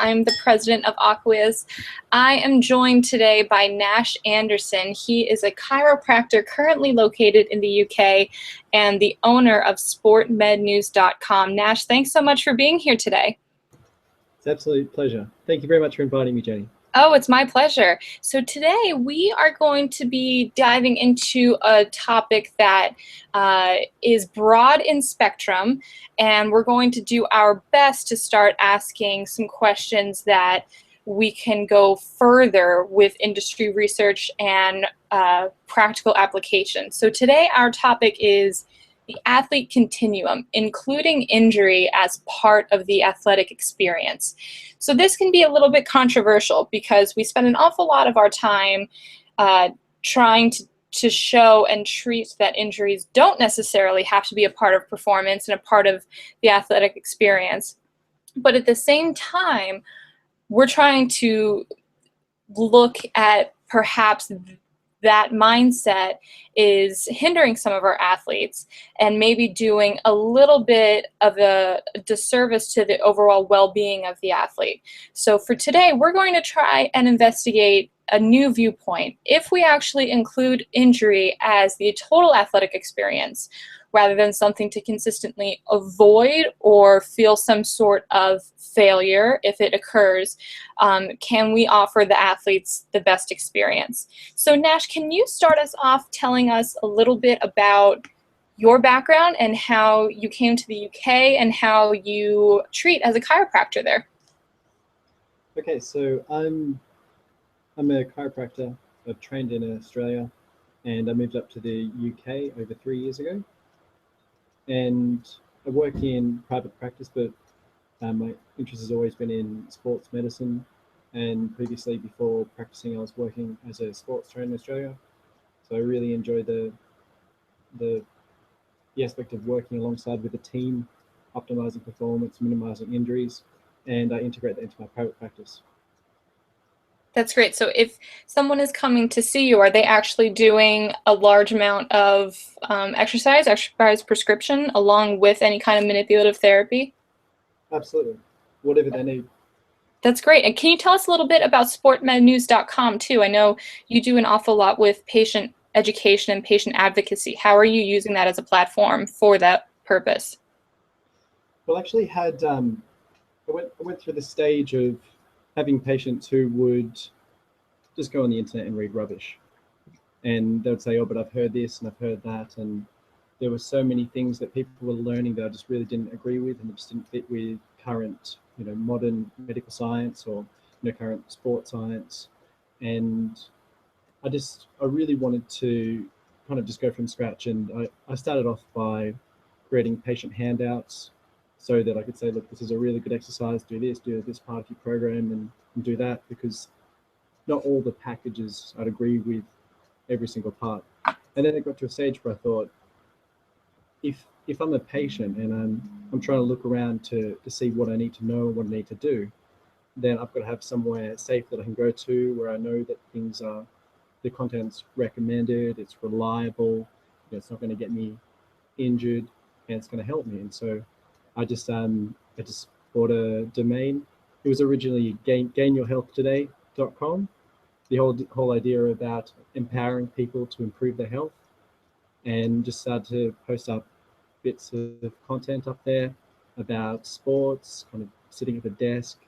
I'm the president of Aqueous. I am joined today by Nash Anderson. He is a chiropractor currently located in the UK and the owner of sportmednews.com. Nash, thanks so much for being here today. It's an absolute pleasure. Thank you very much for inviting me, Jenny. Oh, it's my pleasure. So today we are going to be diving into a topic that is broad in spectrum, and we're going to do our best to start asking some questions that we can go further with industry research and practical application. So today our topic is the athlete continuum, including injury as part of the athletic experience. So this can be a little bit controversial because we spend an awful lot of our time trying to show and treat that injuries don't necessarily have to be a part of performance and a part of the athletic experience. But at the same time, we're trying to look at perhaps that mindset is hindering some of our athletes and maybe doing a little bit of a disservice to the overall well-being of the athlete. So for today, we're going to try and investigate a new viewpoint. If we actually include injury as the total athletic experience, rather than something to consistently avoid or feel some sort of failure if it occurs, can we offer the athletes the best experience? So Nash, can you start us off telling us a little bit about your background and how you came to the UK and how you treat as a chiropractor there? Okay, so I'm a chiropractor. I've trained in Australia and I moved up to the UK over 3 years ago. And I work in private practice, but my interest has always been in sports medicine. And previously, before practicing, I was working as a sports trainer in Australia. So I really enjoy the aspect of working alongside with a team, optimizing performance, minimizing injuries, and I integrate that into my private practice. That's great. So if someone is coming to see you, are they actually doing a large amount of exercise prescription, along with any kind of manipulative therapy? Absolutely. Whatever they need. That's great. And can you tell us a little bit about sportmednews.com too? I know you do an awful lot with patient education and patient advocacy. How are you using that as a platform for that purpose? Well, I actually had, I went through the stage of having patients who would just go on the internet and read rubbish. And they would say, oh, but I've heard this and I've heard that. And there were so many things that people were learning that I just really didn't agree with, and it just didn't fit with current, modern medical science or, current sports science. And I really wanted to kind of just go from scratch. And I started off by creating patient handouts so that I could say, look, this is a really good exercise, do this part of your program and do that, because not all the packages I'd agree with every single part. And then it got to a stage where I thought, if I'm a patient and I'm trying to look around to see what I need to know, what I need to do, then I've got to have somewhere safe that I can go to where I know that the content's recommended, it's reliable, it's not going to get me injured, and it's going to help me. And so I just bought a domain. It was originally gainyourhealthtoday.com. The whole idea about empowering people to improve their health, and just started to post up bits of content up there about sports, kind of sitting at the desk,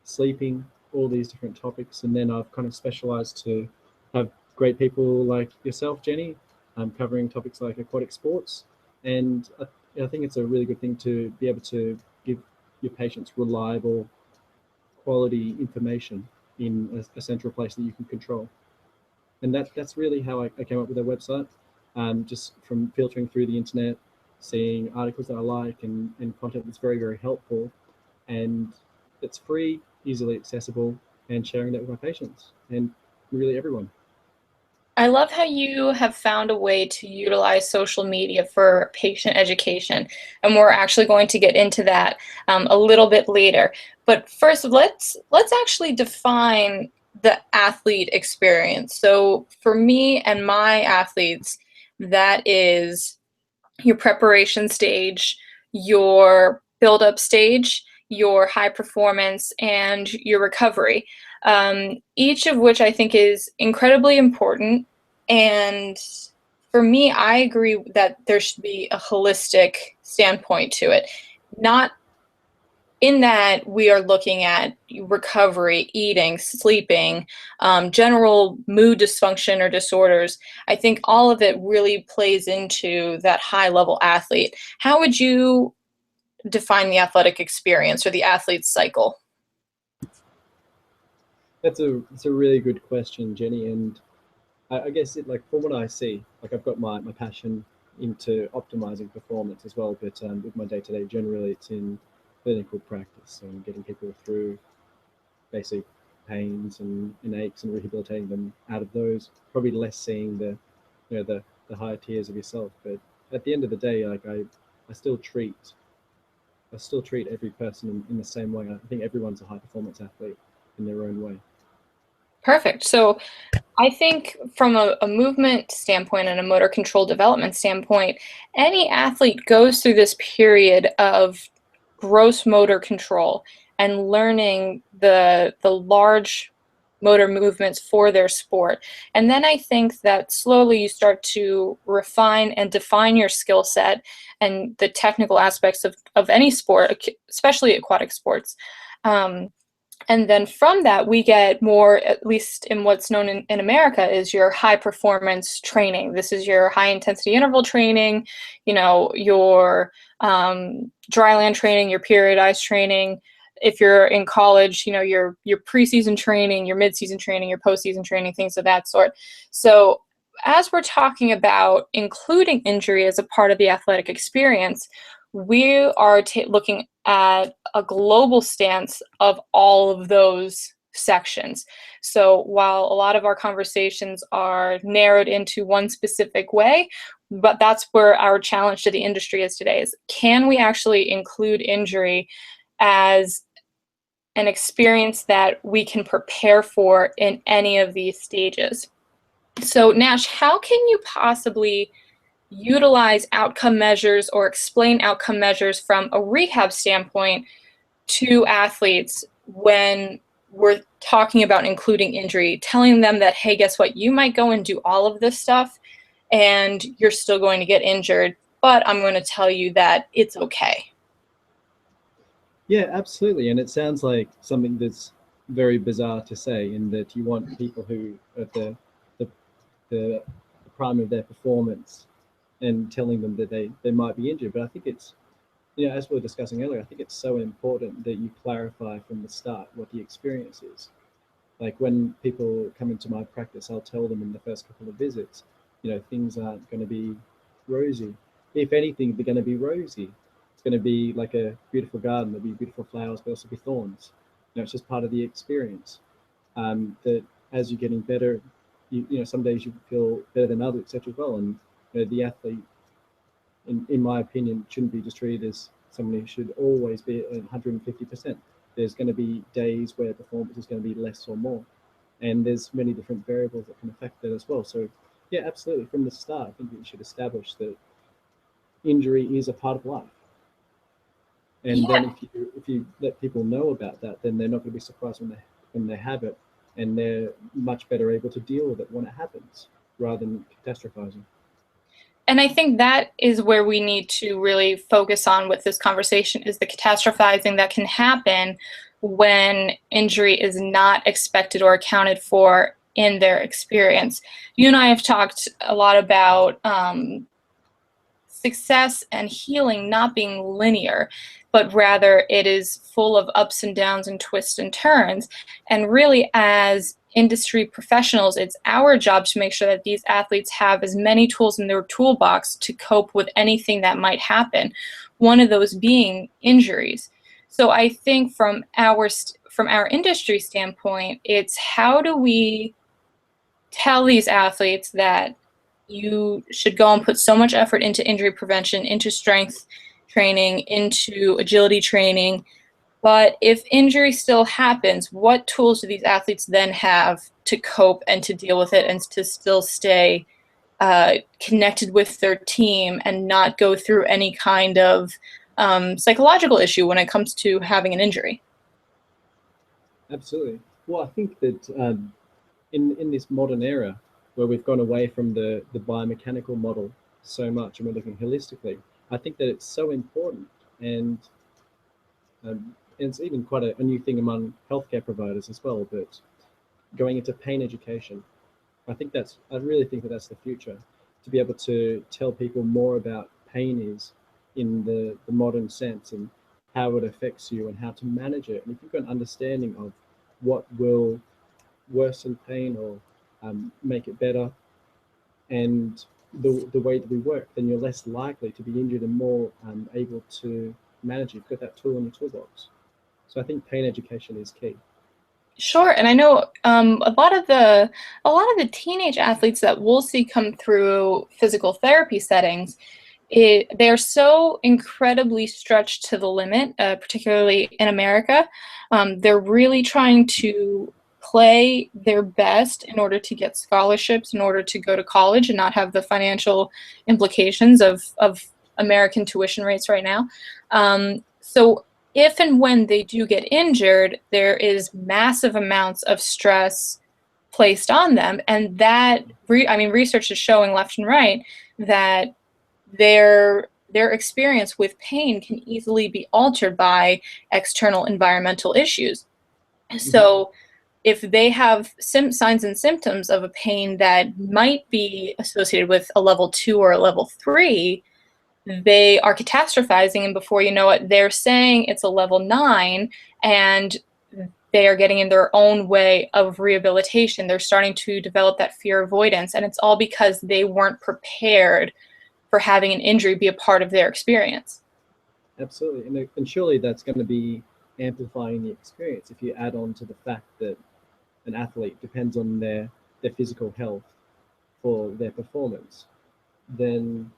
sleeping, all these different topics. And then I've kind of specialized to have great people like yourself, Jenny, covering topics like aquatic sports. And I think it's a really good thing to be able to give your patients reliable, quality information in a central place that you can control. And that's really how I came up with their website, just from filtering through the internet, seeing articles that I like and content that's very, very helpful. And it's free, easily accessible, and sharing that with my patients and really everyone. I love how you have found a way to utilize social media for patient education, and we're actually going to get into that a little bit later. But first, let's actually define the athlete experience. So for me and my athletes, that is your preparation stage, your build-up stage, your high performance, and your recovery, each of which I think is incredibly important. And for me, I agree that there should be a holistic standpoint to it. Not in that we are looking at recovery, eating, sleeping, general mood dysfunction or disorders. I think all of it really plays into that high-level athlete. How would you define the athletic experience or the athlete's cycle? That's a really good question, Jenny. And I guess it, like, from what I see, like, I've got my passion into optimizing performance as well, but with my day-to-day, generally it's in clinical practice and getting people through basic pains and aches and rehabilitating them out of those. Probably less seeing the, the higher tiers of yourself. But at the end of the day, like, I still treat every person in the same way. I think everyone's a high performance athlete in their own way. Perfect. So I think from a movement standpoint and a motor control development standpoint, any athlete goes through this period of gross motor control and learning the large motor movements for their sport. And then I think that slowly you start to refine and define your skill set and the technical aspects of any sport, especially aquatic sports. And then from that, we get more, at least in what's known in America, is your high performance training. This is your high intensity interval training, your dryland training, your periodized training. If you're in college, your preseason training, your mid-season training, your postseason training, things of that sort. So as we're talking about including injury as a part of the athletic experience, we are looking at a global stance of all of those sections. So while a lot of our conversations are narrowed into one specific way, but that's where our challenge to the industry is today, is can we actually include injury as an experience that we can prepare for in any of these stages? So Nash, how can you possibly utilize outcome measures or explain outcome measures from a rehab standpoint to athletes when we're talking about including injury, telling them that, hey, guess what, you might go and do all of this stuff and you're still going to get injured, but I'm going to tell you that it's okay? Yeah, absolutely. And it sounds like something that's very bizarre to say, in that you want people who are at the prime of their performance and telling them that they might be injured. But I think it's, as we were discussing earlier, I think it's so important that you clarify from the start what the experience is. Like, when people come into my practice, I'll tell them in the first couple of visits, things aren't going to be rosy. If anything, they're going to be rosy. It's going to be like a beautiful garden. There'll be beautiful flowers, but also be thorns. It's just part of the experience. That as you're getting better, some days you feel better than others, etc. as well. And the athlete, in my opinion, shouldn't be just treated as someone who should always be at 150%. There's going to be days where performance is going to be less or more, and there's many different variables that can affect that as well. So yeah, absolutely, from the start, I think you should establish that injury is a part of life. And Yeah. then if you let people know about that, then they're not going to be surprised when they have it, and they're much better able to deal with it when it happens, rather than catastrophizing. And I think that is where we need to really focus on with this conversation, is the catastrophizing that can happen when injury is not expected or accounted for in their experience. You and I have talked a lot about success and healing not being linear, but rather it is full of ups and downs and twists and turns. And really, as industry professionals, it's our job to make sure that these athletes have as many tools in their toolbox to cope with anything that might happen, one of those being injuries. So I think from our industry standpoint, it's how do we tell these athletes that you should go and put so much effort into injury prevention, into strength training, into agility training. But if injury still happens, what tools do these athletes then have to cope and to deal with it and to still stay connected with their team and not go through any kind of psychological issue when it comes to having an injury. Absolutely. Well, I think that in this modern era where we've gone away from the biomechanical model so much and we're looking holistically, I think that it's so important, and it's even quite a new thing among healthcare providers as well, but going into pain education. I really think that that's the future, to be able to tell people more about pain is in the modern sense, and how it affects you and how to manage it. And if you've got an understanding of what will worsen pain or make it better, and the way that we work, then you're less likely to be injured and more able to manage it. You've got that tool in your toolbox. So I think pain education is key. Sure, and I know a lot of the teenage athletes that we'll see come through physical therapy settings, they're so incredibly stretched to the limit, particularly in America. They're really trying to play their best in order to get scholarships, in order to go to college and not have the financial implications of American tuition rates right now. So if and when they do get injured, there is massive amounts of stress placed on them, and that research is showing left and right that their experience with pain can easily be altered by external environmental issues. So if they have signs and symptoms of a pain that might be associated with a level 2 or a level 3, they are catastrophizing, and before you know it, they're saying it's a level 9, and they are getting in their own way of rehabilitation. They're starting to develop that fear avoidance, and it's all because they weren't prepared for having an injury be a part of their experience. Absolutely, and surely that's going to be amplifying the experience if you add on to the fact that an athlete depends on their physical health for their performance. Then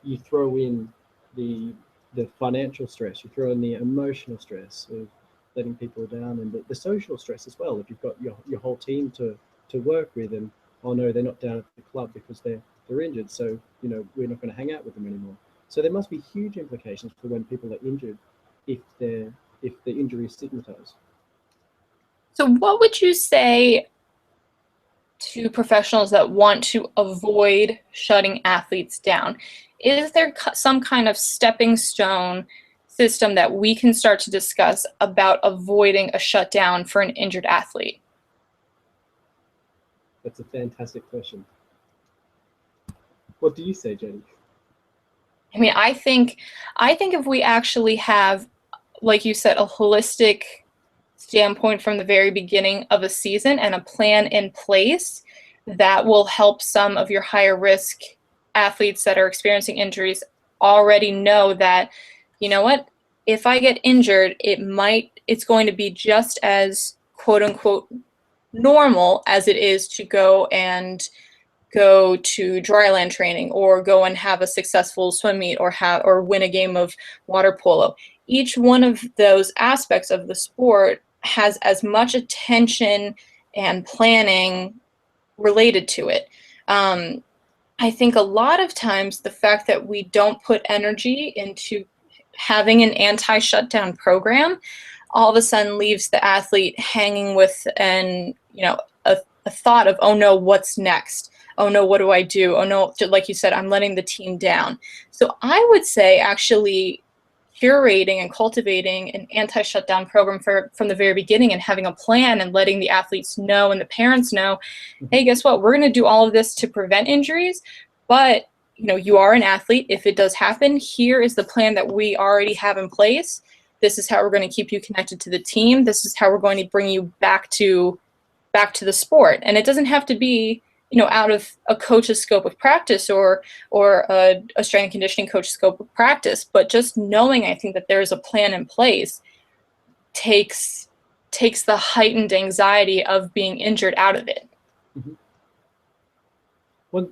you throw in the financial stress, you throw in the emotional stress of letting people down, and the social stress as well. If you've got your whole team to work with, and oh no, they're not down at the club because they're injured, so we're not going to hang out with them anymore. So there must be huge implications for when people are injured if the injury is stigmatized. So what would you say to professionals that want to avoid shutting athletes down? Is there some kind of stepping stone system that we can start to discuss about avoiding a shutdown for an injured athlete? That's a fantastic question. What do you say, Jenni? I mean, I think if we actually have, like you said, a holistic standpoint from the very beginning of a season and a plan in place, that will help some of your higher risk athletes that are experiencing injuries already know that, you know what, if I get injured, it's going to be just as quote unquote normal as it is to go to dryland training or go and have a successful swim meet or win a game of water polo. Each one of those aspects of the sport has as much attention and planning related to it. I think a lot of times the fact that we don't put energy into having an anti-shutdown program all of a sudden leaves the athlete hanging with a thought of, oh no, what's next? Oh no, what do I do? Oh no, like you said, I'm letting the team down. So I would say actually curating and cultivating an anti-shutdown program from the very beginning, and having a plan and letting the athletes know and the parents know, hey, guess what? We're going to do all of this to prevent injuries, but you are an athlete. If it does happen, here is the plan that we already have in place. This is how we're going to keep you connected to the team. This is how we're going to bring you back to the sport. And it doesn't have to be out of a coach's scope of practice or a strength and conditioning coach's scope of practice, but just knowing, I think, that there's a plan in place takes the heightened anxiety of being injured out of it. Mm-hmm.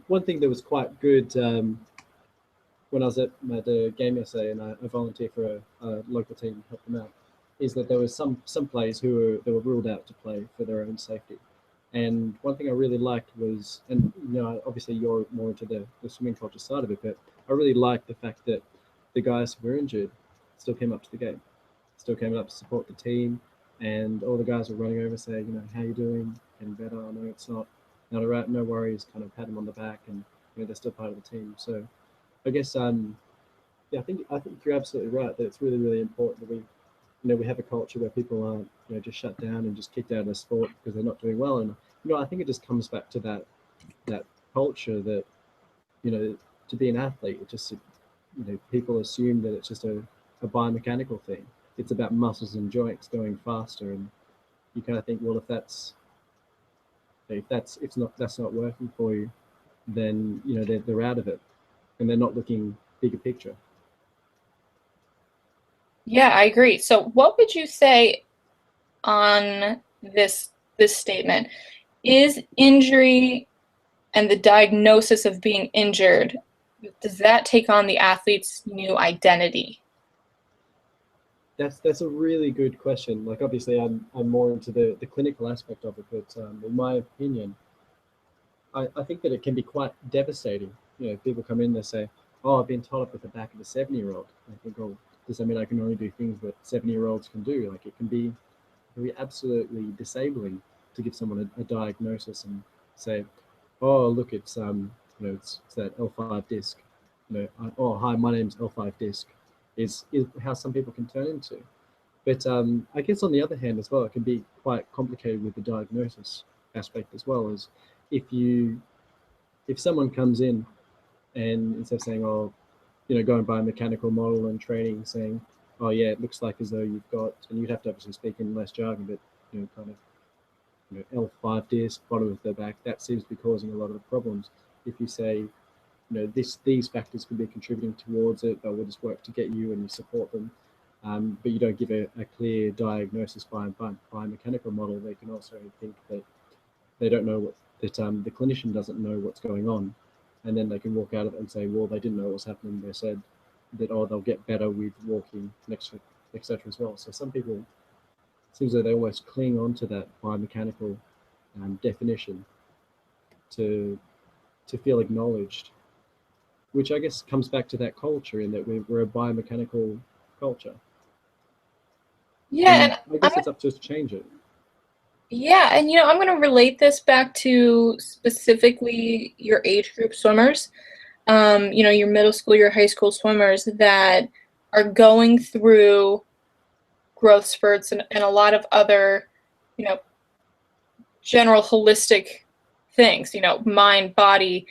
One thing that was quite good when I was at the game yesterday, and I volunteered for a local team to help them out, is that there was some players who were ruled out to play for their own safety. And one thing I really liked was, and obviously you're more into the swimming culture side of it, but I really liked the fact that the guys who were injured still came up to the game, still came up to support the team, and all the guys were running over saying, how you doing? Getting better. I know it's not all right, no worries. Kind of pat them on the back, and they're still part of the team. So I guess yeah, I think you're absolutely right that it's really, really important that we have a culture where people aren't just shut down and just kicked out of the sport because they're not doing well. And I think it just comes back to that culture that to be an athlete, it just people assume that it's just a biomechanical thing. It's about muscles and joints going faster, and you kind of think, well, if that's not working for you, then they're out of it, and they're not looking bigger picture. Yeah, I agree. So what would you say on this statement? Is injury and the diagnosis of being injured, does that take on the athlete's new identity? That's a really good question. Like, obviously, I'm more into the clinical aspect of it, but in my opinion, I think that it can be quite devastating. People come in, they say, "Oh, I've been tied up with the back of a 70-year-old." I think, "Oh, does that mean I can only do things that 70-year-olds can do?" Like, it can be absolutely disabling to give someone a diagnosis and say, "Oh, look, it's it's that L5 disc." "Oh, hi, my name's L5 disc," is how some people can turn into. But I guess on the other hand as well, it can be quite complicated with the diagnosis aspect as well. As if someone comes in and instead of saying, "Oh, going by a mechanical model and training, saying, "Oh yeah, it looks like as though you've got," and you'd have to obviously speak in less jargon, but kind of L5 disc, bottom of the back, that seems to be causing a lot of the problems. If you say, these factors could be contributing towards it, but we'll just work to get you and you support them. But you don't give a clear diagnosis by a mechanical model, they can also think that they don't know the clinician doesn't know what's going on. And then they can walk out of it and say, well, they didn't know what was happening. They said that, oh, they'll get better with walking, etc. as well. So some people, it seems like they almost cling on to that biomechanical definition to feel acknowledged, which I guess comes back to that culture in that we're a biomechanical culture. Yeah, And and I guess it's up to us to change it. yeah, and I'm going to relate this back to specifically your age group swimmers. Your middle school, your high school swimmers that are going through growth spurts and a lot of other, general holistic things, mind, body,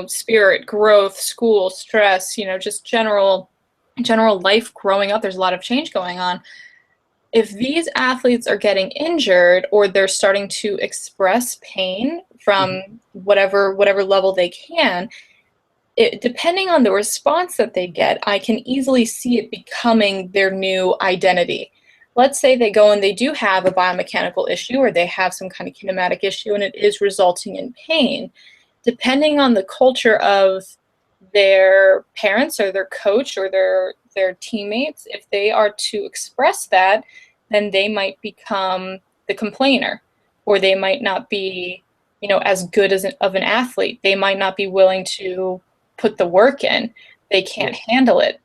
spirit, growth, school, stress, just general life growing up. There's a lot of change going on. If these athletes are getting injured or they're starting to express pain from whatever level they can, depending on the response that they get, I can easily see it becoming their new identity. Let's say they go and they do have a biomechanical issue or they have some kind of kinematic issue and it is resulting in pain. Depending on the culture of their parents or their coach or their teammates, if they are to express that, then they might become the complainer, or they might not be, as good of an athlete. They might not be willing to put the work in. They can't handle it.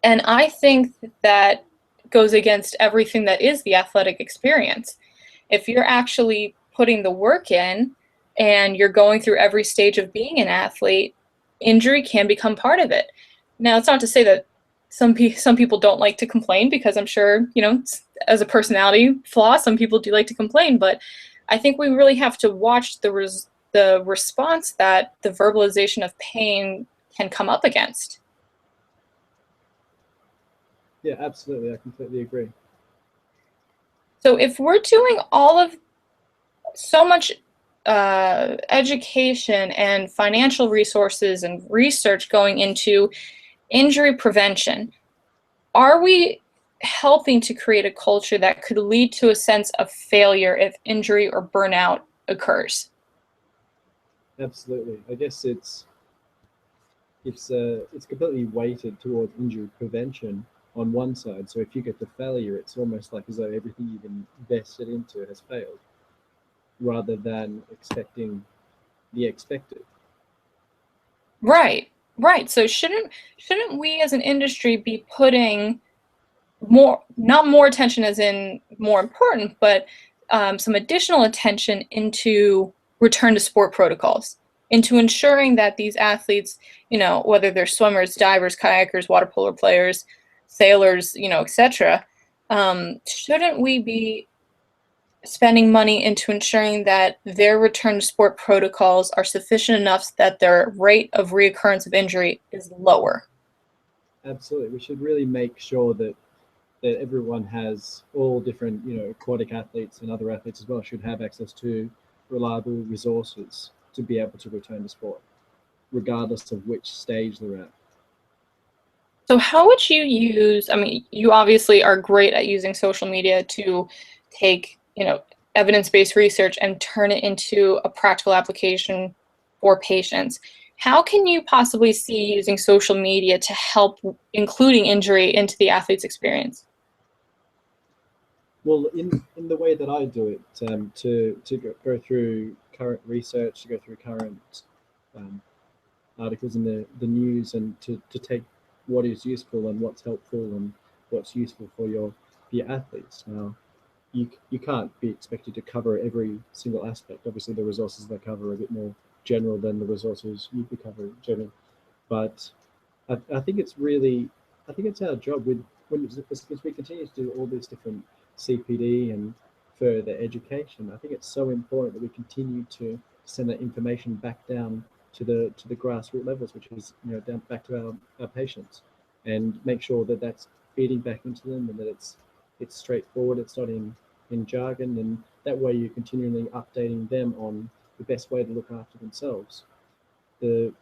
And I think that goes against everything that is the athletic experience. If you're actually putting the work in and you're going through every stage of being an athlete, injury can become part of it. Now, it's not to say that some people don't like to complain, because I'm sure, as a personality flaw, some people do like to complain, but I think we really have to watch the response that the verbalization of pain can come up against. Yeah, absolutely. I completely agree. So if we're doing all of so much education and financial resources and research going into injury prevention, are we helping to create a culture that could lead to a sense of failure if injury or burnout occurs? Absolutely. I guess it's completely weighted towards injury prevention on one side. So if you get the failure, it's almost like as though everything you've invested into has failed, rather than expecting the expected. Right. Right. So shouldn't we as an industry be putting more, not more attention as in more important, but some additional attention into return to sport protocols, into ensuring that these athletes, whether they're swimmers, divers, kayakers, water polo players, sailors, etc., shouldn't we be spending money into ensuring that their return to sport protocols are sufficient enough that their rate of reoccurrence of injury is lower? Absolutely, we should really make sure that everyone has all different, aquatic athletes and other athletes as well should have access to reliable resources to be able to return to sport, regardless of which stage they're at. So how would you use, I mean, you obviously are great at using social media to take, evidence-based research and turn it into a practical application for patients. How can you possibly see using social media to help including injury into the athlete's experience? Well, in the way that I do it, to go through current research, to go through current um, articles in the news, and to take what is useful and what's helpful and what's useful for your athletes. Now, you can't be expected to cover every single aspect. Obviously, the resources they cover are a bit more general than the resources you could cover general. But I think it's really, I think it's our job with when as we continue to do all these different CPD and further education. I think it's so important that we continue to send that information back down to the grassroots levels, which is down back to our patients, and make sure that that's feeding back into them and that it's straightforward. It's not in jargon, and that way you're continually updating them on the best way to look after themselves. The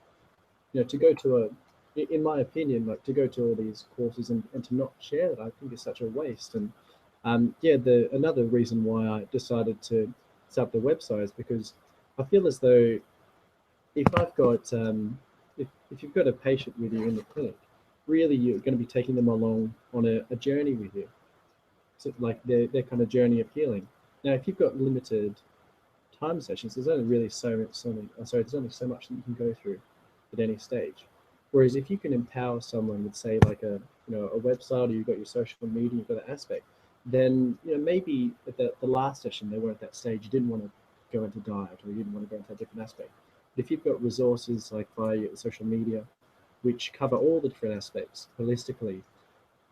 to go to in my opinion, like to go to all these courses and to not share it, I think is such a waste. And yeah, another reason why I decided to set up the website is because I feel as though if I've got if you've got a patient with you in the clinic, really you're going to be taking them along on a journey with you, so like their kind of journey of healing. Now, if you've got limited time sessions, there's only really there's only so much that you can go through at any stage. Whereas if you can empower someone with, say, like a website, or you've got your social media, you've got that aspect, then maybe at the last session they were at that stage, you didn't want to go into diet, or you didn't want to go into a different aspect. But if you've got resources like via social media, which cover all the different aspects holistically,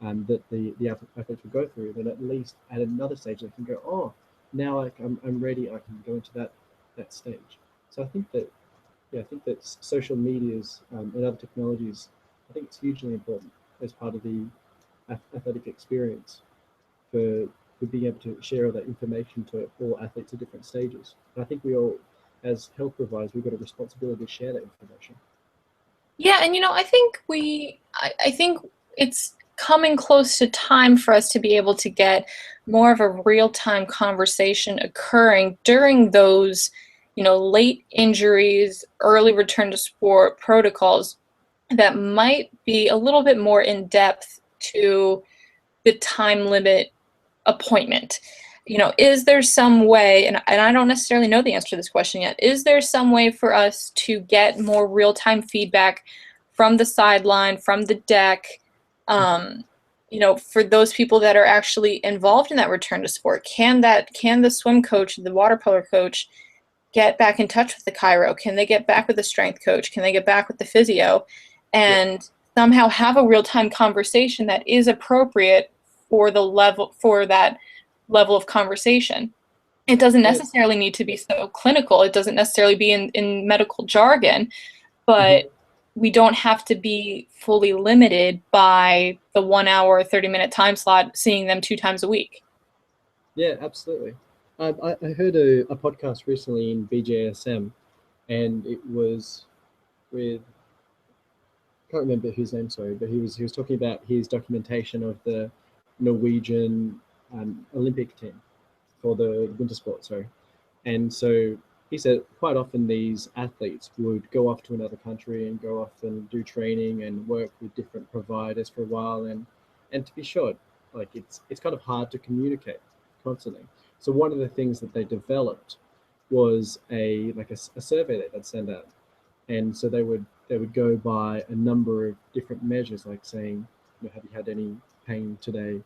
that the athletes will go through, then at least at another stage they can go, oh, now I'm ready. I can go into that stage. So I think that I think that social medias and other technologies, I think it's hugely important as part of the athletic experience for being able to share all that information to all athletes at different stages. And I think we all, as health providers, we've got a responsibility to share that information. Yeah, and I think it's coming close to time for us to be able to get more of a real-time conversation occurring during those, late injuries, early return to sport protocols that might be a little bit more in depth to the time limit appointment. Is there some way, and I don't necessarily know the answer to this question yet, is there some way for us to get more real-time feedback from the sideline, from the deck, for those people that are actually involved in that return to sport? Can the swim coach, the water polo coach, get back in touch with the chiro? Can they get back with the strength coach? Can they get back with the physio? Yeah, And somehow have a real-time conversation that is appropriate for that level of conversation. It doesn't yeah. necessarily need to be so clinical. It doesn't necessarily be in medical jargon, Mhm. but we don't have to be fully limited by the 1 hour, 30-minute time slot, seeing them 2 times a week. Yeah, absolutely. I heard a podcast recently in BJSM, and it was with, I can't remember his name, sorry, but he was talking about his documentation of the Norwegian Olympic team for the winter sport. Sorry, and so he said quite often these athletes would go off to another country and go off and do training and work with different providers for a while, and to be short, like it's kind of hard to communicate constantly. So one of the things that they developed was a survey that they'd send out, and so they would they would go by a number of different measures, like saying, have you had any pain today?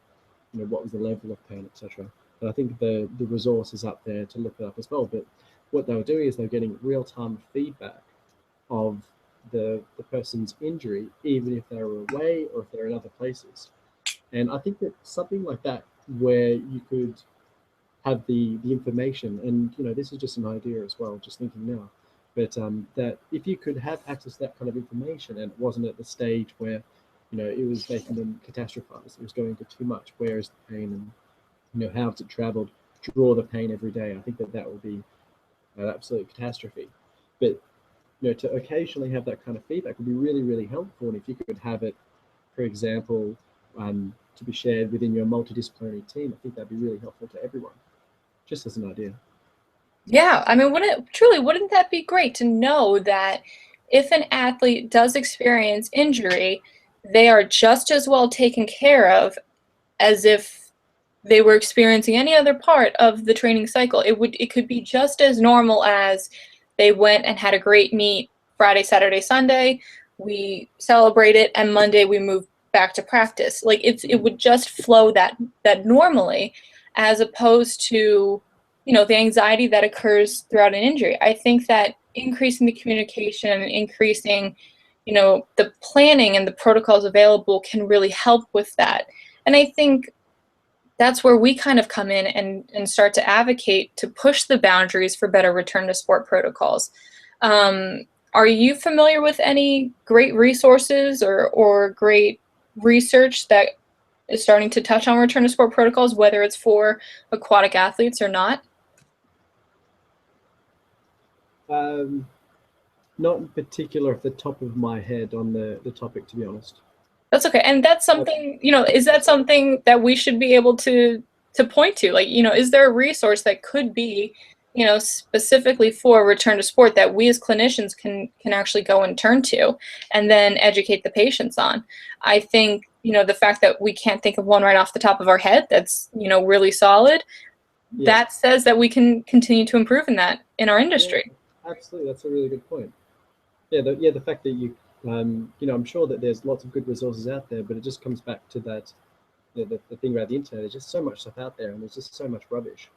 What was the level of pain, etc. But I think the resource is up there to look it up as well. But what they were doing is they're getting real-time feedback of the person's injury, even if they're away or if they're in other places. And I think that something like that, where you could have the information, and this is just an idea as well, just thinking now, but that if you could have access to that kind of information, and it wasn't at the stage where it was making them catastrophize, it was going to too much, where is the pain, and how has it traveled, draw the pain every day, I think that would be an absolute catastrophe. But to occasionally have that kind of feedback would be really, really helpful. And if you could have it, for example, to be shared within your multidisciplinary team, I think that'd be really helpful to everyone, just as an idea. Yeah, I mean, wouldn't that be great to know that if an athlete does experience injury, they are just as well taken care of as if they were experiencing any other part of the training cycle. It could be just as normal as they went and had a great meet Friday, Saturday, Sunday, we celebrate it, and Monday we move back to practice. Like it would just flow that normally, as opposed to the anxiety that occurs throughout an injury. I think that increasing the communication and increasing the planning and the protocols available can really help with that. And I think that's where we kind of come in and start to advocate to push the boundaries for better return to sport protocols. Are you familiar with any great resources or great research that is starting to touch on return to sport protocols, whether it's for aquatic athletes or not? Not in particular off the top of my head on the topic, to be honest. That's okay. And that's something, is that something that we should be able to point to? Like, is there a resource that could be, specifically for return to sport that we as clinicians can actually go and turn to and then educate the patients on? I think, the fact that we can't think of one right off the top of our head that's, really solid, that says that we can continue to improve in our industry. Yeah, absolutely. That's a really good point. The fact that you, I'm sure that there's lots of good resources out there, but it just comes back to that, the thing about the internet. There's just so much stuff out there, and there's just so much rubbish.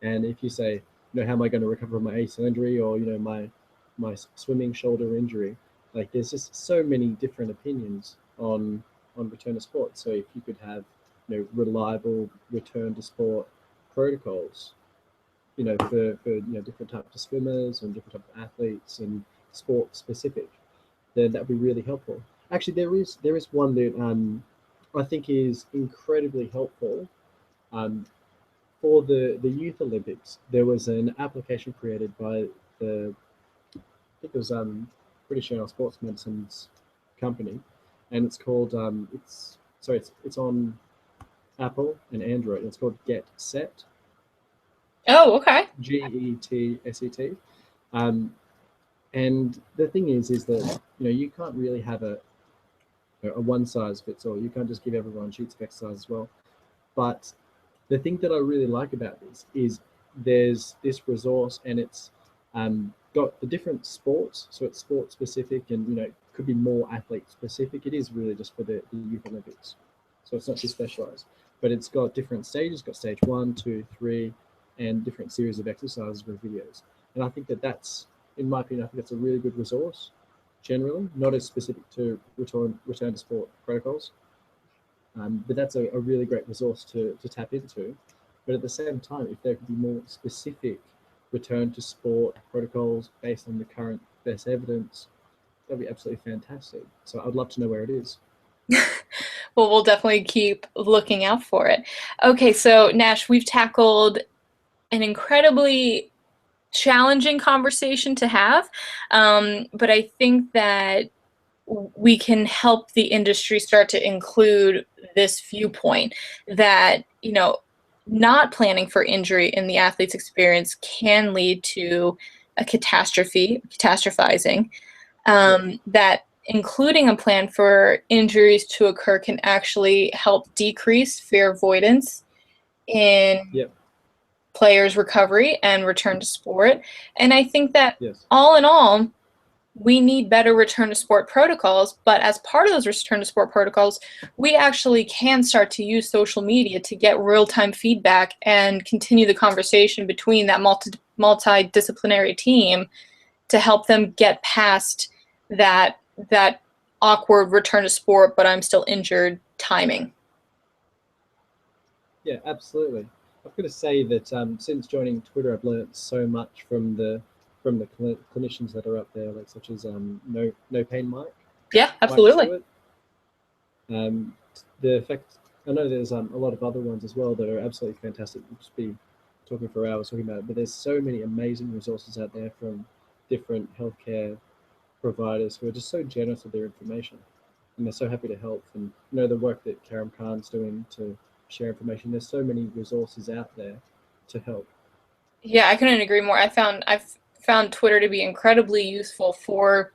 And if you say, how am I going to recover from my ACL injury, or my swimming shoulder injury, like there's just so many different opinions on return to sport. So if you could have reliable return to sport protocols, for different types of swimmers and different types of athletes and sport specific, then that would be really helpful. Actually, there is one that I think is incredibly helpful. For the Youth Olympics, there was an application created by I think it was British Journal Sports Medicine's company, and it's called it's on Apple and Android, and it's called Get Set. Oh, okay. GETSET. And the thing is that you can't really have a one size fits all. You can't just give everyone sheets of exercise as well. But the thing that I really like about this is there's this resource, and it's got the different sports, so it's sport specific, and it could be more athlete specific. It is really just for the Youth Olympics, so it's not too specialized. But it's got different stages. It's got stage 1, 2, 3, and different series of exercises with videos. And I think that's, in my opinion, I think that's a really good resource. Generally, not as specific to return to sport protocols, but that's a really great resource to tap into. But at the same time, if there could be more specific return to sport protocols based on the current best evidence, that'd be absolutely fantastic. So I'd love to know where it is. Well, we'll definitely keep looking out for it. Okay, so Nash, we've tackled an incredibly challenging conversation to have, but I think that we can help the industry start to include this viewpoint that, not planning for injury in the athlete's experience can lead to a catastrophe, catastrophizing, that including a plan for injuries to occur can actually help decrease fear avoidance in players' recovery and return to sport. And I think that all in all, we need better return to sport protocols, but as part of those return to sport protocols, we actually can start to use social media to get real-time feedback and continue the conversation between that multidisciplinary team to help them get past that awkward return to sport, but I'm still injured timing. Yeah, absolutely. I've got to say that since joining Twitter, I've learned so much from the clinicians that are up there, like such as No Pain Mike. Yeah, absolutely. The fact I know there's a lot of other ones as well that are absolutely fantastic. We'll just be talking for hours talking about it, but there's so many amazing resources out there from different healthcare providers who are just so generous with their information, and they're so happy to help. And the work that Karam Khan's doing to share information. There's so many resources out there to help. Yeah, I couldn't agree more. I've found Twitter to be incredibly useful for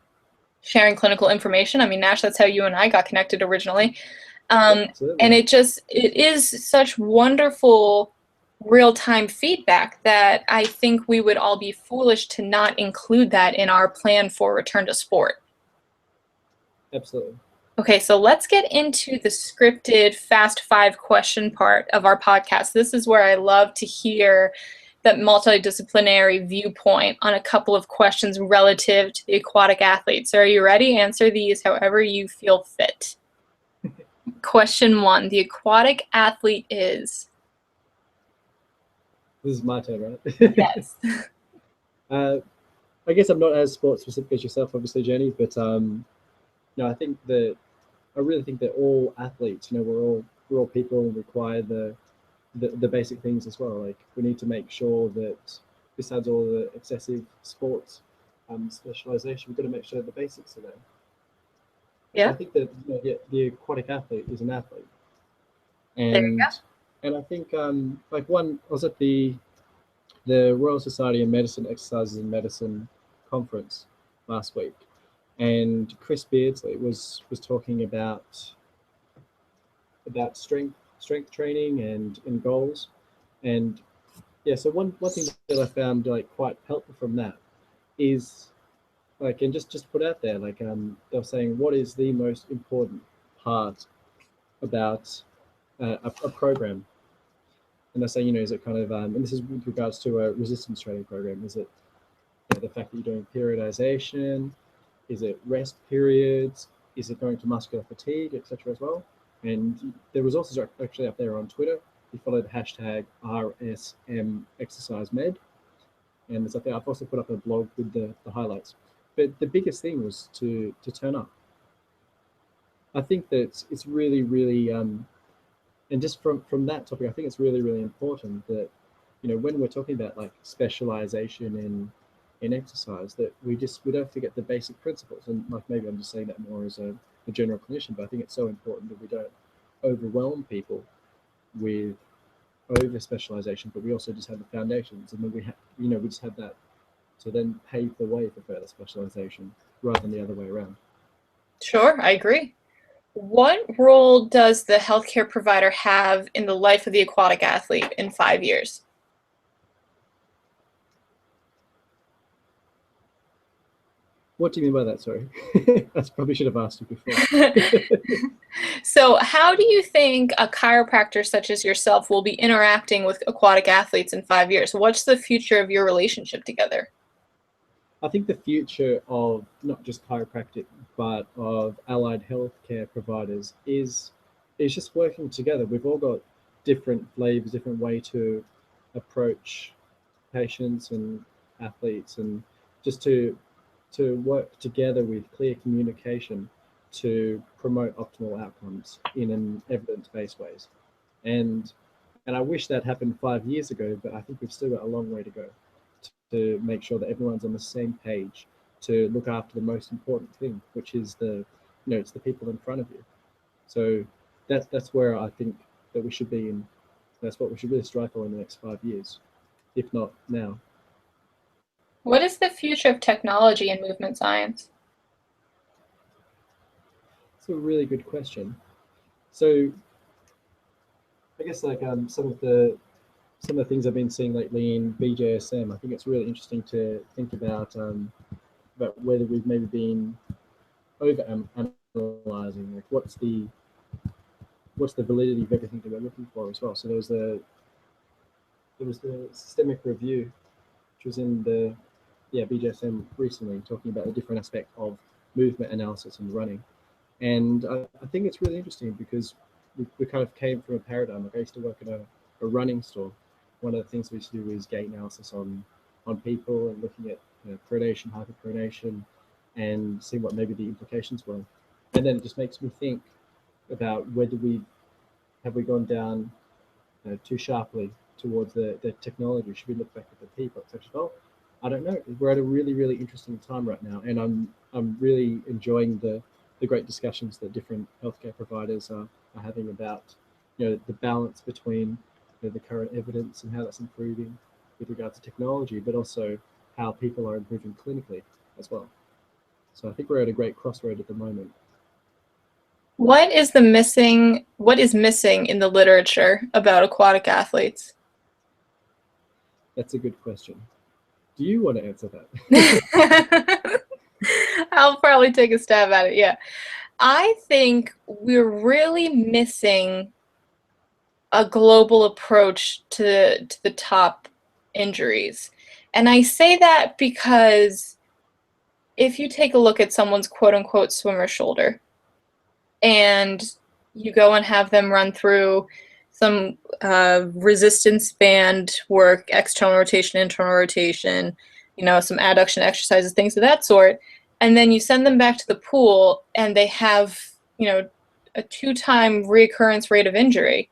sharing clinical information. I mean, Nash, that's how you and I got connected originally. And it is such wonderful real-time feedback that I think we would all be foolish to not include that in our plan for return to sport. Absolutely. Okay, so let's get into the scripted Fast 5 question part of our podcast. This is where I love to hear that multidisciplinary viewpoint on a couple of questions relative to the aquatic athletes. So are you ready? Answer these however you feel fit. Question 1. The aquatic athlete is? This is my turn, right? Yes. I guess I'm not as sports specific as yourself, obviously, Jenny, but I really think that all athletes, we're all people and require the basic things as well. Like, we need to make sure that besides all the excessive sports specialization, we've got to make sure that the basics are there. Yeah. I think that the aquatic athlete is an athlete, and There you and I think I was at the Royal Society of Medicine Exercises in Medicine conference last week, and Chris Beardsley was talking about strength training and goals, and yeah. So one thing that I found quite helpful from that is and just put out there they were saying, what is the most important part about a program, and they're saying, is it kind of and this is with regards to a resistance training program, is it the fact that you're doing periodization, is it rest periods, is it going to muscular fatigue, etc. as well. And the resources are actually up there on Twitter. If you follow the hashtag RSMExerciseMed, and it's up there. I've also put up a blog with the highlights. But the biggest thing was to turn up. I think that it's really, really, and just from that topic, I think it's really, really important that, when we're talking about specialization in exercise, that we don't forget the basic principles. And maybe I'm just saying that more as a general clinician, but I think it's so important that we don't overwhelm people with over specialization, but we also just have the foundations, and then we just have that to then pave the way for further specialization rather than the other way around. Sure, I agree. What role does the healthcare provider have in the life of the aquatic athlete in 5 years? What do you mean by that? Sorry. I probably should have asked you before. So how do you think a chiropractor such as yourself will be interacting with aquatic athletes in 5 years? What's the future of your relationship together? I think the future of not just chiropractic, but of allied healthcare providers is just working together. We've all got different flavors, different way to approach patients and athletes, and just to work together with clear communication to promote optimal outcomes in an evidence-based ways. And I wish that happened 5 years ago, but I think we've still got a long way to go to make sure that everyone's on the same page to look after the most important thing, which is it's the people in front of you. So that's where I think that we should be, and that's what we should really strive for in the next 5 years, if not now. What is the future of technology in movement science? It's a really good question. So I guess some of the things I've been seeing lately in BJSM, I think it's really interesting to think about about whether we've maybe been over analyzing, like what's the validity of everything that we're looking for as well. So there was the systemic review, which was in the BJSM recently, talking about the different aspect of movement analysis and running. And I think it's really interesting because we kind of came from a paradigm. Like I used to work at a running store. One of the things we used to do was gait analysis on people and looking at pronation, hyperpronation, and seeing what maybe the implications were. And then it just makes me think about whether have we gone down too sharply towards the technology. Should we look back at the people? Such as, well, I don't know. We're at a really, really interesting time right now, and I'm really enjoying the great discussions that different healthcare providers are having about the balance between the current evidence and how that's improving with regard to technology, but also how people are improving clinically as well. So I think we're at a great crossroad at the moment. What is missing in the literature about aquatic athletes? That's a good question. Do you want to answer that? I'll probably take a stab at it, yeah. I think we're really missing a global approach to the top injuries. And I say that because if you take a look at someone's quote-unquote swimmer shoulder and you go and have them run through some resistance band work, external rotation, internal rotation, some adduction exercises, things of that sort, and then you send them back to the pool and they have, a 2-time reoccurrence rate of injury,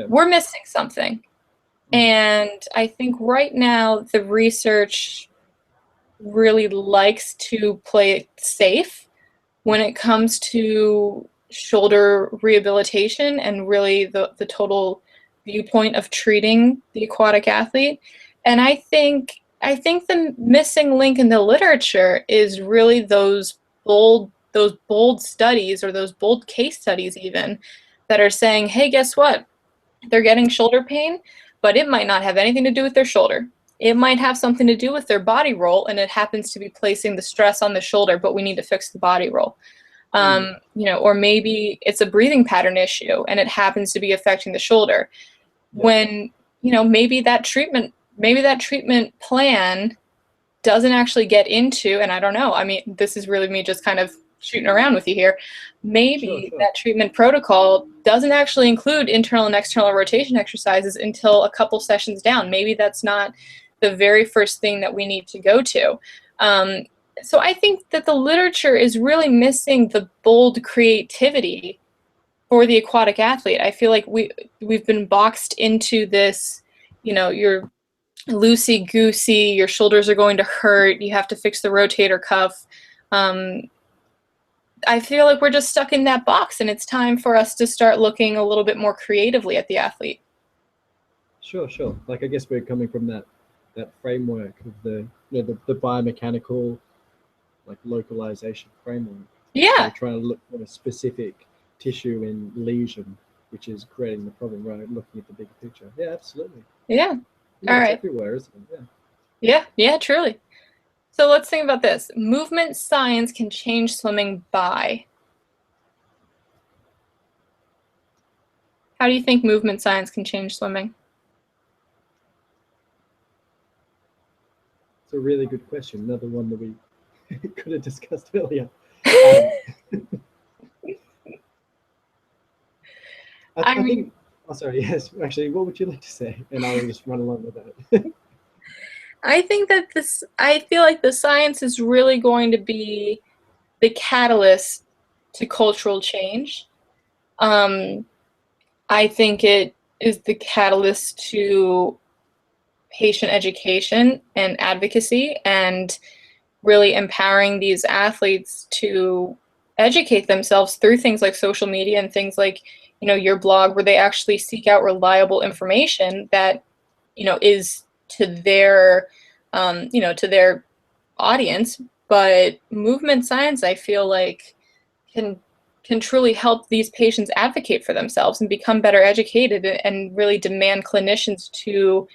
we're missing something. And I think right now the research really likes to play it safe when it comes to shoulder rehabilitation and really the total viewpoint of treating the aquatic athlete. And I think the missing link in the literature is really those bold studies, or those bold case studies even, that are saying, hey, guess what? They're getting shoulder pain, but it might not have anything to do with their shoulder. It might have something to do with their body roll, and it happens to be placing the stress on the shoulder, but we need to fix the body roll. Or maybe it's a breathing pattern issue and it happens to be affecting the shoulder. When, maybe that treatment plan doesn't actually get into, and I don't know, I mean, this is really me just kind of shooting around with you here. Maybe Sure. that treatment protocol doesn't actually include internal and external rotation exercises until a couple sessions down. Maybe that's not the very first thing that we need to go to. So I think that the literature is really missing the bold creativity for the aquatic athlete. I feel like we've been boxed into this, you're loosey-goosey, your shoulders are going to hurt, you have to fix the rotator cuff. I feel like we're just stuck in that box, and it's time for us to start looking a little bit more creatively at the athlete. Sure. Like I guess we're coming from that framework of the biomechanical, like, localization framework. Yeah. So we're trying to look for a specific tissue in lesion, which is creating the problem, right? Looking at the bigger picture. Yeah, absolutely. Yeah. All right. It's everywhere, isn't it? Yeah, truly. So let's think about this. Movement science can change swimming by. How do you think movement science can change swimming? It's a really good question. Another one that we could have discussed earlier. I think. Oh, sorry. Yes, actually, what would you like to say? And I'll just run along with that. I think that I feel like the science is really going to be the catalyst to cultural change. I think it is the catalyst to patient education and advocacy, and really empowering these athletes to educate themselves through things like social media and things like, your blog, where they actually seek out reliable information that, is to their, to their audience. But movement science, I feel like, can truly help these patients advocate for themselves and become better educated, and really demand clinicians to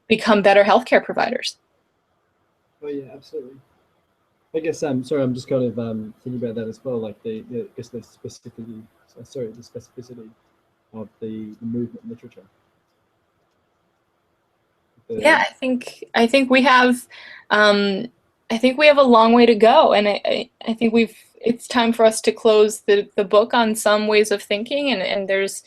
become better healthcare providers. Oh yeah, absolutely. I guess sorry, I'm just kind of thinking about that as well, like I guess the specificity, sorry, the specificity of the movement literature. Yeah, I think we have a long way to go, and I think it's time for us to close the book on some ways of thinking, and there's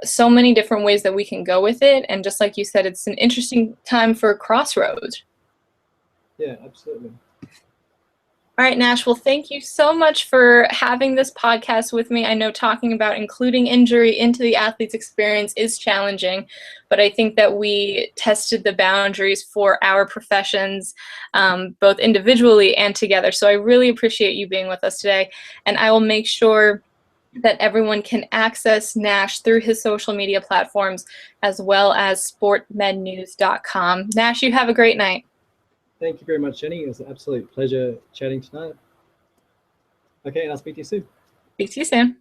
so many different ways that we can go with it. And just like you said, it's an interesting time for a crossroads. Yeah, absolutely. All right, Nash, well, thank you so much for having this podcast with me. I know talking about including injury into the athlete's experience is challenging, but I think that we tested the boundaries for our professions, both individually and together. So I really appreciate you being with us today, and I will make sure that everyone can access Nash through his social media platforms as well as sportmednews.com. Nash, you have a great night. Thank you very much, Jenni. It was an absolute pleasure chatting tonight. Okay, and I'll speak to you soon. Speak to you soon.